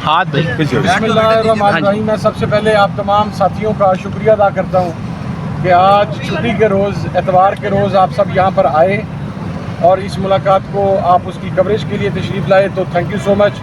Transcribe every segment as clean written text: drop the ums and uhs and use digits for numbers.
ہاتھ بسم اللہ الرحمن الرحیم. میں سب سے پہلے آپ تمام ساتھیوں کا شکریہ ادا کرتا ہوں کہ آج چھٹی کے روز، اتوار کے روز آپ سب یہاں پر آئے اور اس ملاقات کو آپ اس کی کوریج کے لیے تشریف لائے، تو تھینک یو سو مچ.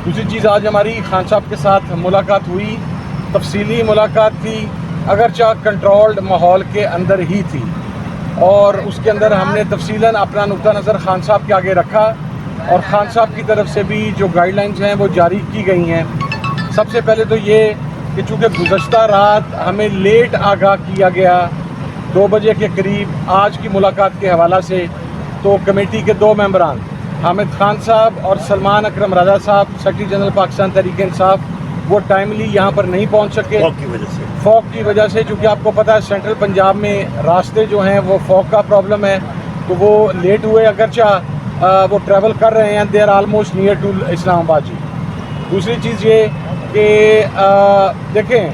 دوسری چیز، آج ہماری خان صاحب کے ساتھ ملاقات ہوئی، تفصیلی ملاقات تھی، اگرچہ کنٹرولڈ ماحول کے اندر ہی تھی، اور اس کے اندر ہم نے تفصیلاً اپنا نقطہ نظر خان صاحب کے آگے رکھا، اور خان صاحب کی طرف سے بھی جو گائیڈ لائنز ہیں وہ جاری کی گئی ہیں. سب سے پہلے تو یہ کہ چونکہ گزشتہ رات ہمیں لیٹ آگاہ کیا گیا 2 بجے کے قریب آج کی ملاقات کے حوالہ سے، تو کمیٹی کے 2 ممبران حامد خان صاحب اور سلمان اکرم رضا صاحب، سیکرٹری جنرل پاکستان تحریک انصاف، وہ ٹائملی یہاں پر نہیں پہنچ سکے فوگ کی وجہ سے. چونکہ آپ کو پتہ ہے سینٹرل پنجاب میں راستے جو ہیں وہ فوگ کا پرابلم ہے، تو وہ لیٹ ہوئے، اگرچہ وہ ٹریول کر رہے ہیں، they are almost near to Islamabad. جی دوسری چیز یہ کہ دیکھیں،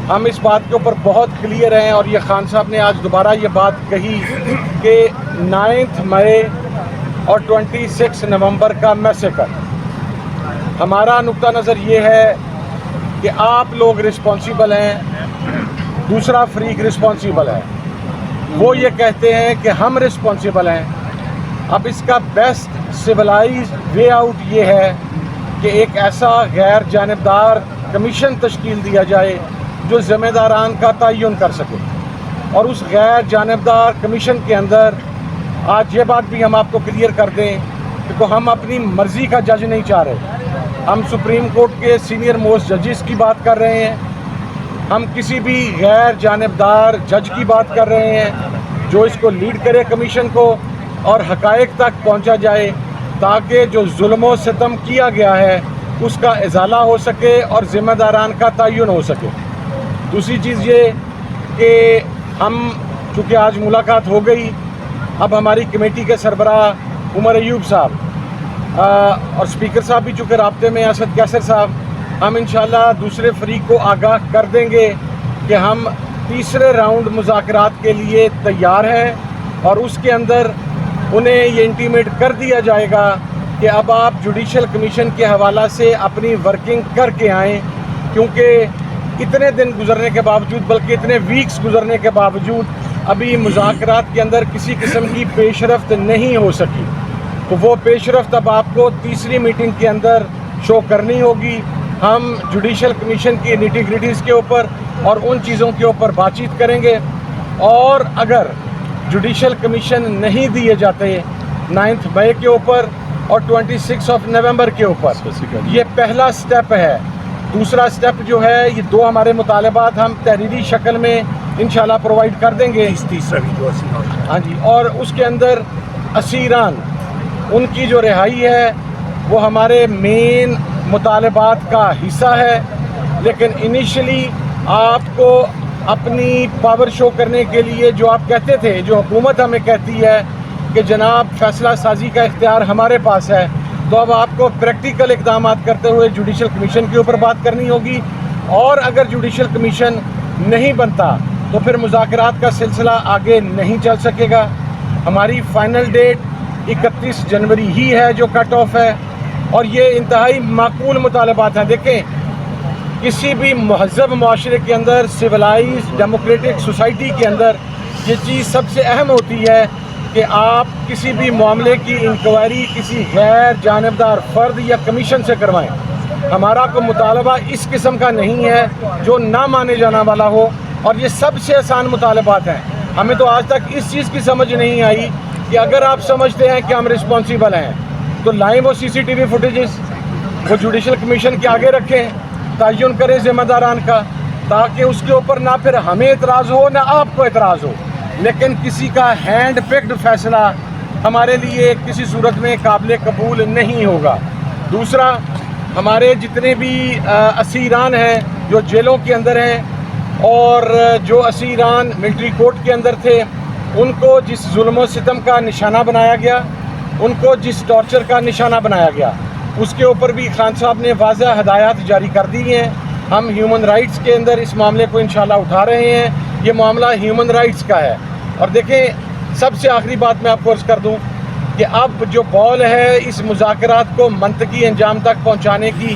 ہم اس بات کے اوپر بہت کلیئر ہیں، اور یہ خان صاحب نے آج دوبارہ یہ بات کہی کہ 9 مئی اور 26 نومبر کا میسیکر. ہمارا نقطہ نظر یہ ہے کہ آپ لوگ رسپانسیبل ہیں، دوسرا فریق رسپانسیبل ہے. وہ یہ کہتے ہیں کہ ہم رسپانسیبل ہیں. اب اس کا بیسٹ سویلائز وے آؤٹ یہ ہے کہ ایک ایسا غیر جانبدار کمیشن تشکیل دیا جائے جو ذمہ داران کا تعین کر سکے، اور اس غیر جانبدار کمیشن کے اندر آج یہ بات بھی ہم آپ کو کلیئر کر دیں کہ ہم اپنی مرضی کا جج نہیں چاہ رہے. ہم سپریم کورٹ کے سینئر موسٹ ججز کی بات کر رہے ہیں، ہم کسی بھی غیر جانبدار جج کی بات کر رہے ہیں جو اس کو لیڈ کرے کمیشن کو، اور حقائق تک پہنچا جائے تاکہ جو ظلم و ستم کیا گیا ہے اس کا ازالہ ہو سکے اور ذمہ داران کا تعین ہو سکے. دوسری چیز یہ کہ ہم چونکہ آج ملاقات ہو گئی، اب ہماری کمیٹی کے سربراہ عمر ایوب صاحب اور اسپیکر صاحب بھی چونکہ رابطے میں، اسد کیسر صاحب، ہم انشاءاللہ دوسرے فریق کو آگاہ کر دیں گے کہ ہم تیسرے راؤنڈ مذاکرات کے لیے تیار ہیں، اور اس کے اندر انہیں یہ انٹیمیٹ کر دیا جائے گا کہ اب آپ جوڈیشل کمیشن کے حوالہ سے اپنی ورکنگ کر کے آئیں، کیونکہ اتنے دن گزرنے کے باوجود، بلکہ اتنے ویکس گزرنے کے باوجود ابھی مذاکرات کے اندر کسی قسم کی پیش رفت نہیں ہو سکی. تو وہ پیش رفت اب آپ کو تیسری میٹنگ کے اندر شو کرنی ہوگی. ہم جوڈیشل کمیشن کی نیٹی گریٹیز کے اوپر اور ان چیزوں کے اوپر بات چیت کریں گے، اور اگر جوڈیشل کمیشن نہیں دیے جاتے 9 مئی کے اوپر اور 26 نومبر کے اوپر، یہ پہلا سٹیپ ہے. دوسرا سٹیپ جو ہے، یہ 2 ہمارے مطالبات ہم تحریری شکل میں انشاءاللہ پرووائڈ کر دیں گے. ہاں جی، اور اس کے اندر اسیران، ان کی جو رہائی ہے وہ ہمارے مین مطالبات کا حصہ ہے. لیکن انیشلی آپ کو اپنی پاور شو کرنے کے لیے جو آپ کہتے تھے، جو حکومت ہمیں کہتی ہے کہ جناب فیصلہ سازی کا اختیار ہمارے پاس ہے، تو اب آپ کو پریکٹیکل اقدامات کرتے ہوئے جوڈیشل کمیشن کے اوپر بات کرنی ہوگی. اور اگر جوڈیشل کمیشن نہیں بنتا تو پھر مذاکرات کا سلسلہ آگے نہیں چل سکے گا. ہماری فائنل ڈیٹ 31 جنوری ہی ہے جو کٹ آف ہے، اور یہ انتہائی معقول مطالبات ہیں. دیکھیں، کسی بھی مہذب معاشرے کے اندر، سویلائز ڈیموکریٹک سوسائٹی کے اندر یہ چیز سب سے اہم ہوتی ہے کہ آپ کسی بھی معاملے کی انکوائری کسی غیر جانبدار فرد یا کمیشن سے کروائیں. ہمارا کوئی مطالبہ اس قسم کا نہیں ہے جو نہ مانے جانا والا ہو، اور یہ سب سے آسان مطالبات ہیں. ہمیں تو آج تک اس چیز کی سمجھ نہیں آئی کہ اگر آپ سمجھتے ہیں کہ ہم رسپانسیبل ہیں تو لائیں وہ CCTV فوٹیجز، وہ جوڈیشل کمیشن کے آگے رکھیں، تعین کریں ذمہ داران کا، تاکہ اس کے اوپر نہ پھر ہمیں اعتراض ہو نہ آپ کو اعتراض ہو. لیکن کسی کا ہینڈ پکڈ فیصلہ ہمارے لیے کسی صورت میں قابل قبول نہیں ہوگا. دوسرا، ہمارے جتنے بھی اسیران ہیں جو جیلوں کے اندر ہیں، اور جو اسیران ملٹری کورٹ کے اندر تھے، ان کو جس ظلم و ستم کا نشانہ بنایا گیا، ان کو جس ٹارچر کا نشانہ بنایا گیا، اس کے اوپر بھی خان صاحب نے واضح ہدایات جاری کر دی ہیں. ہم ہیومن رائٹس کے اندر اس معاملے کو انشاءاللہ اٹھا رہے ہیں. یہ معاملہ ہیومن رائٹس کا ہے. اور دیکھیں، سب سے آخری بات میں آپ کو عرض کر دوں کہ اب جو بال ہے اس مذاکرات کو منطقی انجام تک پہنچانے کی،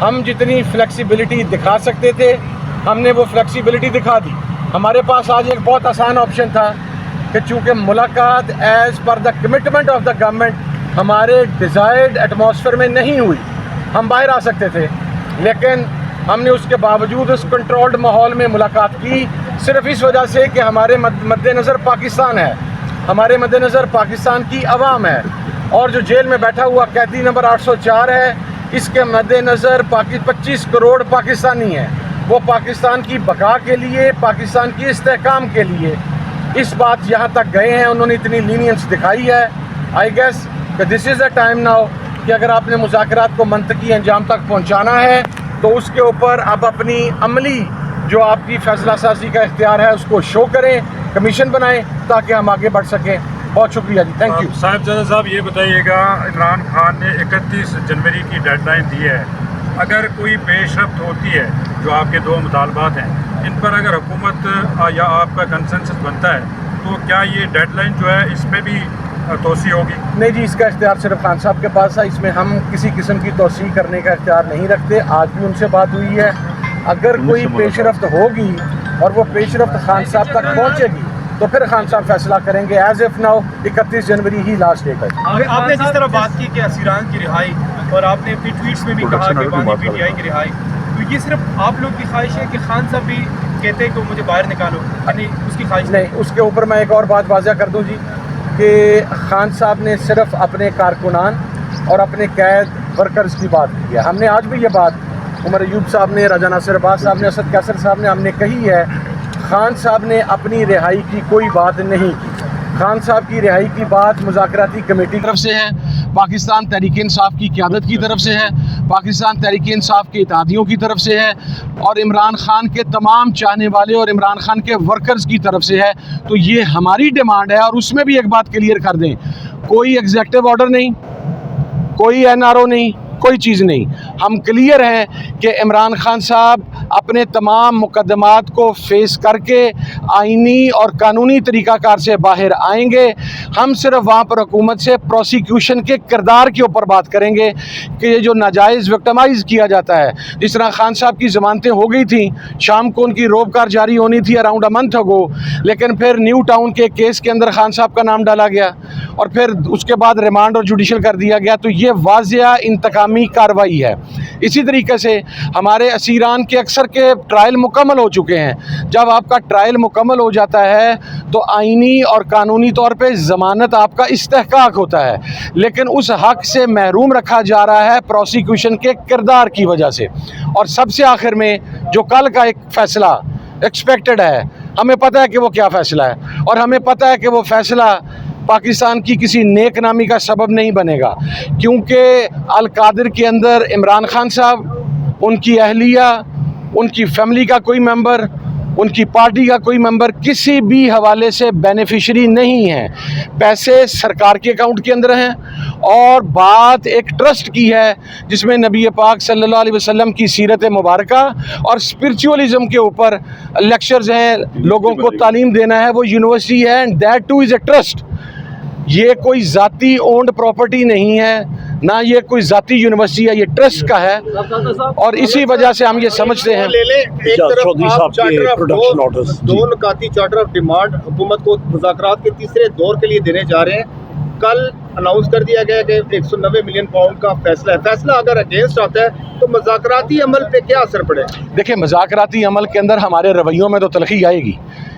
ہم جتنی فلیکسیبلٹی دکھا سکتے تھے ہم نے وہ فلیکسیبلٹی دکھا دی. ہمارے پاس آج ایک بہت آسان آپشن تھا کہ چونکہ ملاقات as per the commitment of the government ہمارے ڈیزائرڈ ایٹماسفیئر میں نہیں ہوئی, ہم باہر آ سکتے تھے, لیکن ہم نے اس کے باوجود اس کنٹرولڈ ماحول میں ملاقات کی, صرف اس وجہ سے کہ ہمارے مد نظر پاکستان ہے, ہمارے مد نظر پاکستان کی عوام ہے, اور جو جیل میں بیٹھا ہوا قیدی نمبر 804 ہے اس کے مد نظر 25 کروڑ پاکستانی ہیں. وہ پاکستان کی بقا کے لیے, پاکستان کی استحکام کے لیے اس بات یہاں تک گئے ہیں, انہوں نے اتنی لینینس دکھائی ہے. آئی گیس کہ دس از اے ٹائم ناؤ کہ اگر آپ نے مذاکرات کو منطقی انجام تک پہنچانا ہے تو اس کے اوپر آپ اپنی عملی جو آپ کی فیصلہ سازی کا اختیار ہے اس کو شو کریں, کمیشن بنائیں تاکہ ہم آگے بڑھ سکیں. بہت شکریہ جی, تھینک یو. صاحب جنرل صاحب یہ بتائیے گا, عمران خان نے 31 جنوری کی ڈیڈ لائن دی ہے, اگر کوئی پیش رفت ہوتی ہے جو آپ کے 2 مطالبات ہیں ان پر اگر حکومت یا آپ کا کنسنسس بنتا ہے تو کیا یہ ڈیڈ لائن جو ہے اس میں بھی توسیع ہوگی؟ نہیں جی, اس کا اختیار صرف خان صاحب کے پاس ہے, اس میں ہم کسی قسم کی توسیع کرنے کا اختیار نہیں رکھتے. آج بھی ان سے بات ہوئی ہے, اگر کوئی پیش رفت ہوگی اور وہ پیش رفت خان صاحب تک پہنچے گی تو پھر خان صاحب فیصلہ کریں گے. ایز اف ناؤ 31 جنوری ہی لاسٹ ڈیٹ ہے. آپ نے جس طرح بات کی کہ اسیران کی رہائی, اور آپ نے اپنی ٹویٹس میں بھی کہا کہ بانی پی ٹی آئی کی رہائی, تو یہ صرف آپ لوگ کی خواہش ہے کہ خان صاحب بھی کہتے ہیں کہ مجھے باہر نکالو, یعنی اس کی خواہش نہیں؟ اس کے اوپر میں ایک اور بات واضح کر دوں جی کہ خان صاحب نے صرف اپنے کارکنان اور اپنے قید ورکرز کی بات کی ہے. ہم نے آج بھی یہ بات عمر ایوب صاحب نے, راجہ ناصر عباس صاحب نے, اسد کیسر صاحب نے ہم نے کہی ہے. خان صاحب نے اپنی رہائی کی کوئی بات نہیں کی. خان صاحب کی رہائی کی بات مذاکراتی کمیٹی کی طرف سے ہے, پاکستان تحریک انصاف کی قیادت کی طرف سے ہے, پاکستان تحریک انصاف کے اتحادیوں کی طرف سے ہے, اور عمران خان کے تمام چاہنے والے اور عمران خان کے ورکرز کی طرف سے ہے. تو یہ ہماری ڈیمانڈ ہے, اور اس میں بھی ایک بات کلیئر کر دیں, کوئی ایگزیکٹو آرڈر نہیں, کوئی NRO نہیں, کوئی چیز نہیں. ہم کلیئر ہیں کہ عمران خان صاحب اپنے تمام مقدمات کو فیس کر کے آئینی اور قانونی طریقہ کار سے باہر آئیں گے. ہم صرف وہاں پر حکومت سے پروسیکیوشن کے کردار کے اوپر بات کریں گے کہ یہ جو ناجائز وکٹمائز کیا جاتا ہے, جس طرح خان صاحب کی ضمانتیں ہو گئی تھیں, شام کو ان کی روب کار جاری ہونی تھی اراؤنڈ اے منتھ اگو, لیکن پھر نیو ٹاؤن کے کیس کے اندر خان صاحب کا نام ڈالا گیا اور پھر اس کے بعد ریمانڈ اور جوڈیشل کر دیا گیا. تو یہ واضح انتقامی کارروائی ہے. اسی طریقے سے ہمارے اسیران کے اکثر کے ٹرائل مکمل ہو چکے ہیں. جب آپ کا ٹرائل مکمل ہو جاتا ہے تو آئینی اور قانونی طور پہ ضمانت آپ کا استحقاق ہوتا ہے, لیکن اس حق سے محروم رکھا جا رہا ہے پروسیکیوشن کے کردار کی وجہ سے. اور سب سے آخر میں جو کل کا ایک فیصلہ ایکسپیکٹڈ ہے, ہمیں پتہ ہے کہ وہ کیا فیصلہ ہے, اور ہمیں پتہ ہے کہ وہ فیصلہ پاکستان کی کسی نیک نامی کا سبب نہیں بنے گا, کیونکہ القادر کے اندر عمران خان صاحب, ان کی اہلیہ, ان کی فیملی کا کوئی ممبر, ان کی پارٹی کا کوئی ممبر کسی بھی حوالے سے بینیفیشری نہیں ہے. پیسے سرکار کے اکاؤنٹ کے اندر ہیں, اور بات ایک ٹرسٹ کی ہے جس میں نبی پاک صلی اللہ علیہ وسلم کی سیرت مبارکہ اور اسپرچولی کے اوپر لیکچرز ہیں, لوگوں کو تعلیم دینا ہے, وہ یونیورسٹی ہے, and that two is a trust. یہ کوئی ذاتی اونڈ پراپرٹی نہیں ہے, نہ یہ کوئی ذاتی یونیورسٹی ہے, یہ ٹرسٹ کا ہے. اور اسی وجہ سے ہم یہ سمجھتے ہیں دو نکاتی چارٹر آف ڈیمانڈ حکومت کو مذاکرات کے تیسرے دور کے لیے دینے جا رہے ہیں. کل اناؤنس کر دیا گیا کہ 190 ملین پاؤنڈ کا فیصلہ ہے. فیصلہ اگر اگینسٹ آتا ہے تو مذاکراتی عمل پہ کیا اثر پڑے؟ دیکھیں, مذاکراتی عمل کے اندر ہمارے رویوں میں تو تلخی آئے گی.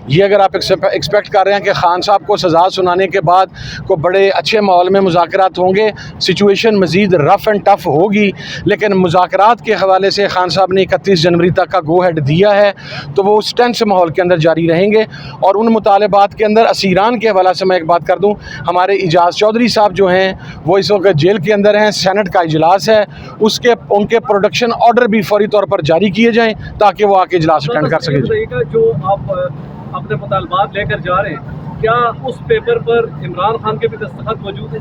یہ اگر آپ ایکسپیکٹ کر رہے ہیں کہ خان صاحب کو سزا سنانے کے بعد کو بڑے اچھے ماحول میں مذاکرات ہوں گے, سچویشن مزید رف اینڈ ٹف ہوگی. لیکن مذاکرات کے حوالے سے خان صاحب نے 31 جنوری تک کا گو ہیڈ دیا ہے, تو وہ اس ٹینس ماحول کے اندر جاری رہیں گے. اور ان مطالبات کے اندر اسیران کے حوالے سے میں ایک بات کر دوں, ہمارے اعجاز چودھری صاحب جو ہیں وہ اس وقت جیل کے اندر ہیں, سینٹ کا اجلاس ہے, ان کے پروڈکشن آرڈر بھی فوری طور پر جاری کیے جائیں تاکہ وہ آ کے اجلاس اٹینڈ کر سکیں. جو آپ اپنے مطالبات لے کر جا رہے ہیں, کیا اس پیپر پر عمران خان کے بھی دستخط موجود ہیں؟